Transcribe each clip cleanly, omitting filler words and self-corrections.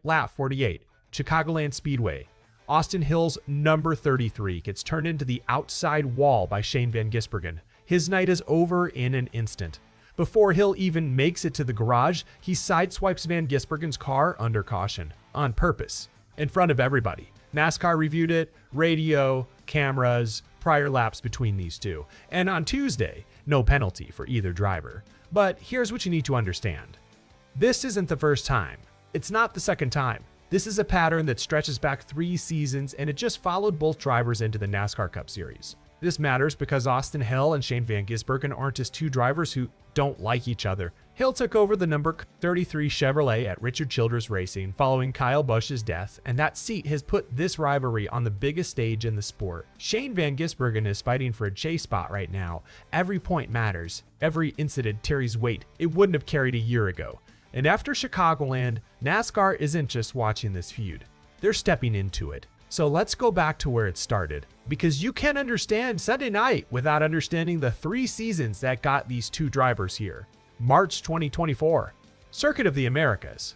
Lap 48, Chicagoland Speedway. Austin Hill's number 33 gets turned into the outside wall by Shane Van Gisbergen. His night is over in an instant. Before Hill even makes it to the garage, he sideswipes Van Gisbergen's car under caution, on purpose, in front of everybody. NASCAR reviewed it, radio, cameras, prior laps between these two. And on Tuesday, no penalty for either driver. But here's what you need to understand. This isn't the first time. It's not the second time. This is a pattern that stretches back 3 seasons, and it just followed both drivers into the NASCAR Cup Series. This matters because Austin Hill and Shane Van Gisbergen aren't just two drivers who don't like each other. Hill took over the number 33 Chevrolet at Richard Childress Racing following Kyle Busch's death, and that seat has put this rivalry on the biggest stage in the sport. Shane Van Gisbergen is fighting for a chase spot right now. Every point matters. Every incident carries weight it wouldn't have carried a year ago. And after Chicagoland, NASCAR isn't just watching this feud. They're stepping into it. So let's go back to where it started, because you can't understand Sunday night without understanding the 3 seasons that got these two drivers here. March 2024, Circuit of the Americas,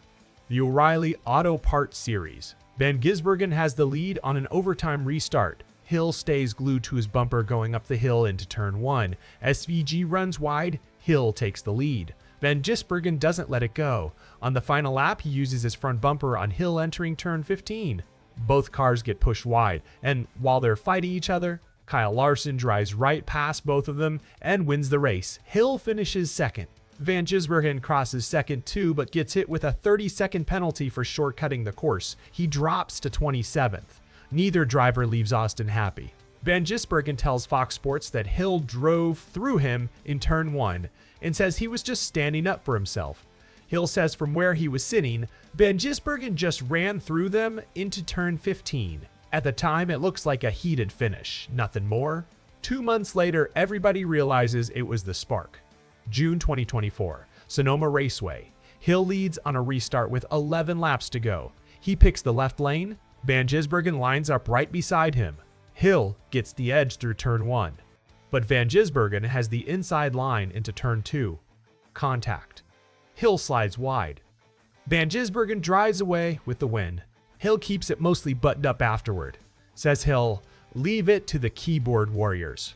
the O'Reilly Auto Parts Series. Van Gisbergen has the lead on an overtime restart. Hill stays glued to his bumper going up the hill into turn 1. SVG runs wide, Hill takes the lead. Van Gisbergen doesn't let it go. On the final lap, he uses his front bumper on Hill entering turn 15. Both cars get pushed wide, and while they're fighting each other, Kyle Larson drives right past both of them and wins the race. Hill finishes second. Van Gisbergen crosses second too, but gets hit with a 30-second penalty for shortcutting the course. He drops to 27th. Neither driver leaves Austin happy. Van Gisbergen tells Fox Sports that Hill drove through him in turn 1 and says he was just standing up for himself. Hill says from where he was sitting, Van Gisbergen just ran through them into turn 15. At the time, it looks like a heated finish, nothing more. 2 months later, everybody realizes it was the spark. June 2024, Sonoma Raceway. Hill leads on a restart with 11 laps to go. He picks the left lane. Van Gisbergen lines up right beside him. Hill gets the edge through turn 1. But Van Gisbergen has the inside line into turn 2. Contact. Hill slides wide. Van Gisbergen drives away with the win. Hill keeps it mostly buttoned up afterward. Says Hill, "Leave it to the keyboard warriors."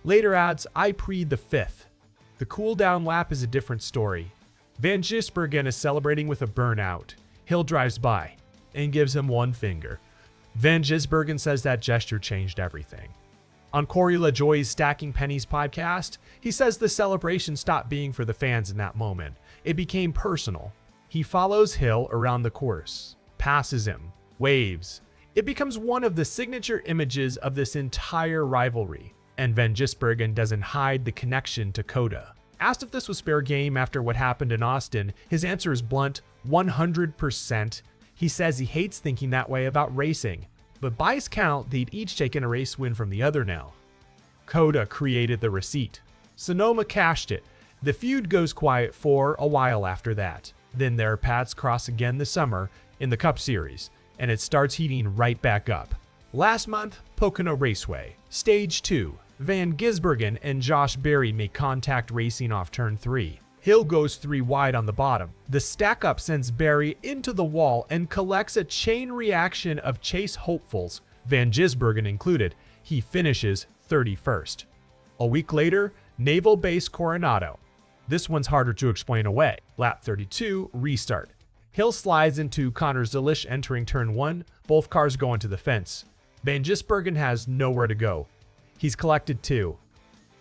Later adds, "I preed the 5th. The cool down lap is a different story. Van Gisbergen is celebrating with a burnout. Hill drives by and gives him one finger. Van Gisbergen says that gesture changed everything. On Corey LaJoie's Stacking Pennies podcast, he says the celebration stopped being for the fans in that moment. It became personal. He follows Hill around the course, passes him, waves. It becomes one of the signature images of this entire rivalry. And Van Gisbergen doesn't hide the connection to COTA. Asked if this was fair game after what happened in Austin, his answer is blunt, 100%. He says he hates thinking that way about racing, but by his count, they'd each taken a race win from the other now. COTA created the receipt. Sonoma cashed it. The feud goes quiet for a while after that. Then their paths cross again this summer in the Cup Series, and it starts heating right back up. Last month, Pocono Raceway. Stage 2. Van Gisbergen and Josh Berry make contact racing off turn 3. Hill goes 3 wide on the bottom. The stack-up sends Berry into the wall and collects a chain reaction of chase hopefuls, Van Gisbergen included. He finishes 31st. A week later, Naval Base Coronado. This one's harder to explain away. Lap 32, restart. Hill slides into Connor Zilisch entering turn 1. Both cars go into the fence. Van Gisbergen has nowhere to go. He's collected 2.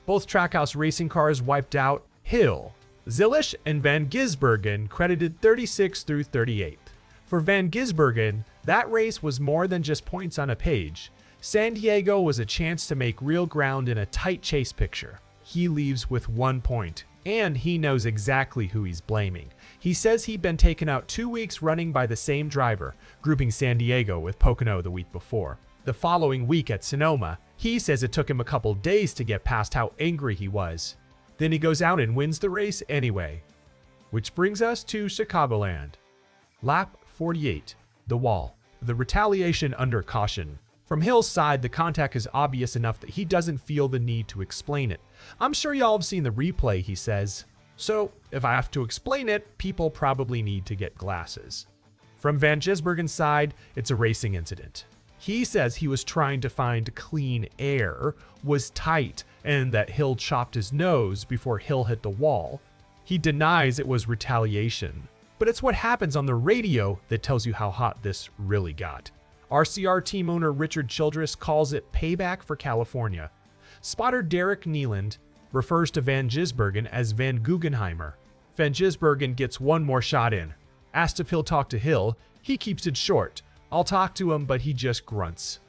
Both Trackhouse racing cars wiped out. Hill, Zilisch, and Van Gisbergen credited 36th through 38th. For Van Gisbergen, that race was more than just points on a page. San Diego was a chance to make real ground in a tight chase picture. He leaves with 1 point, and he knows exactly who he's blaming. He says he'd been taken out 2 weeks running by the same driver, grouping San Diego with Pocono the week before. The following week at Sonoma, he says it took him a couple days to get past how angry he was. Then he goes out and wins the race anyway. Which brings us to Chicagoland. Lap 48, the wall. The retaliation under caution. From Hill's side, the contact is obvious enough that he doesn't feel the need to explain it. "I'm sure y'all have seen the replay," he says. "So, if I have to explain it, people probably need to get glasses." From Van Gisbergen's side, it's a racing incident. He says he was trying to find clean air, was tight, and that Hill chopped his nose before Hill hit the wall. He denies it was retaliation, but it's what happens on the radio that tells you how hot this really got. RCR team owner Richard Childress calls it payback for California. Spotter Derek Nealand refers to Van Gisbergen as Van Guggenheimer. Van Gisbergen gets one more shot in. Asked if he'll talk to Hill, he keeps it short. I'll talk to him, but he just grunts.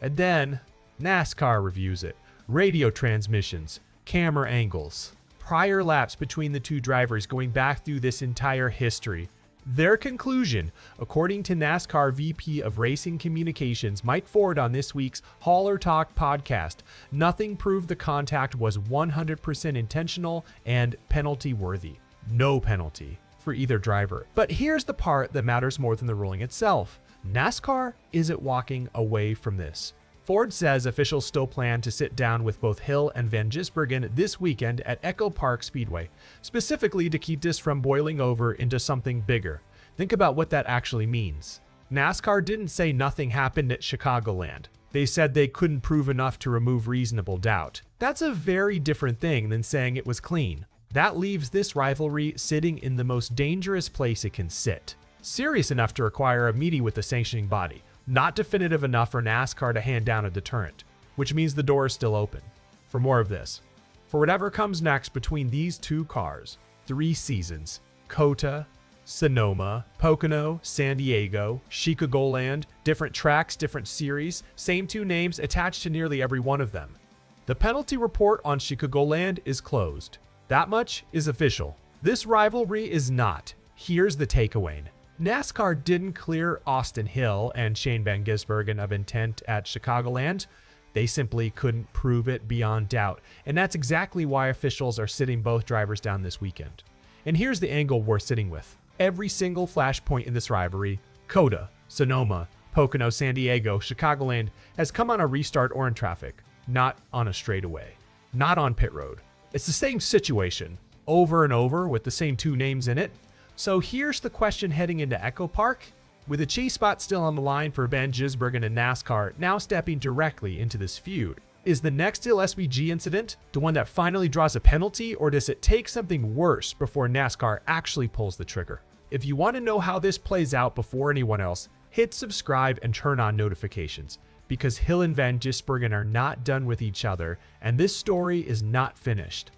And then NASCAR reviews it. Radio transmissions, camera angles, prior laps between the two drivers going back through this entire history. Their conclusion, according to NASCAR VP of Racing Communications Mike Ford on this week's Hauler Talk podcast, nothing proved the contact was 100% intentional and penalty worthy. No penalty for either driver. But here's the part that matters more than the ruling itself. NASCAR isn't walking away from this. Ford says officials still plan to sit down with both Hill and Van Gisbergen this weekend at EchoPark Speedway, specifically to keep this from boiling over into something bigger. Think about what that actually means. NASCAR didn't say nothing happened at Chicagoland. They said they couldn't prove enough to remove reasonable doubt. That's a very different thing than saying it was clean. That leaves this rivalry sitting in the most dangerous place it can sit. Serious enough to require a meeting with the sanctioning body. Not definitive enough for NASCAR to hand down a deterrent, which means the door is still open. For more of this, for whatever comes next between these two cars, 3 seasons, COTA, Sonoma, Pocono, San Diego, Chicagoland, different tracks, different series, same 2 names attached to nearly every one of them. The penalty report on Chicagoland is closed. That much is official. This rivalry is not. Here's the takeaway. NASCAR didn't clear Austin Hill and Shane Van Gisbergen of intent at Chicagoland. They simply couldn't prove it beyond doubt, and that's exactly why officials are sitting both drivers down this weekend. And here's the angle we're sitting with. Every single flashpoint in this rivalry, COTA, Sonoma, Pocono, San Diego, Chicagoland, has come on a restart or in traffic, not on a straightaway, not on pit road. It's the same situation, over and over with the same 2 names in it. So here's the question heading into EchoPark. With a chase spot still on the line for Van Gisbergen and NASCAR now stepping directly into this feud, is the next Hill-SVG incident the one that finally draws a penalty, or does it take something worse before NASCAR actually pulls the trigger? If you want to know how this plays out before anyone else, hit subscribe and turn on notifications, because Hill and Van Gisbergen are not done with each other, and this story is not finished.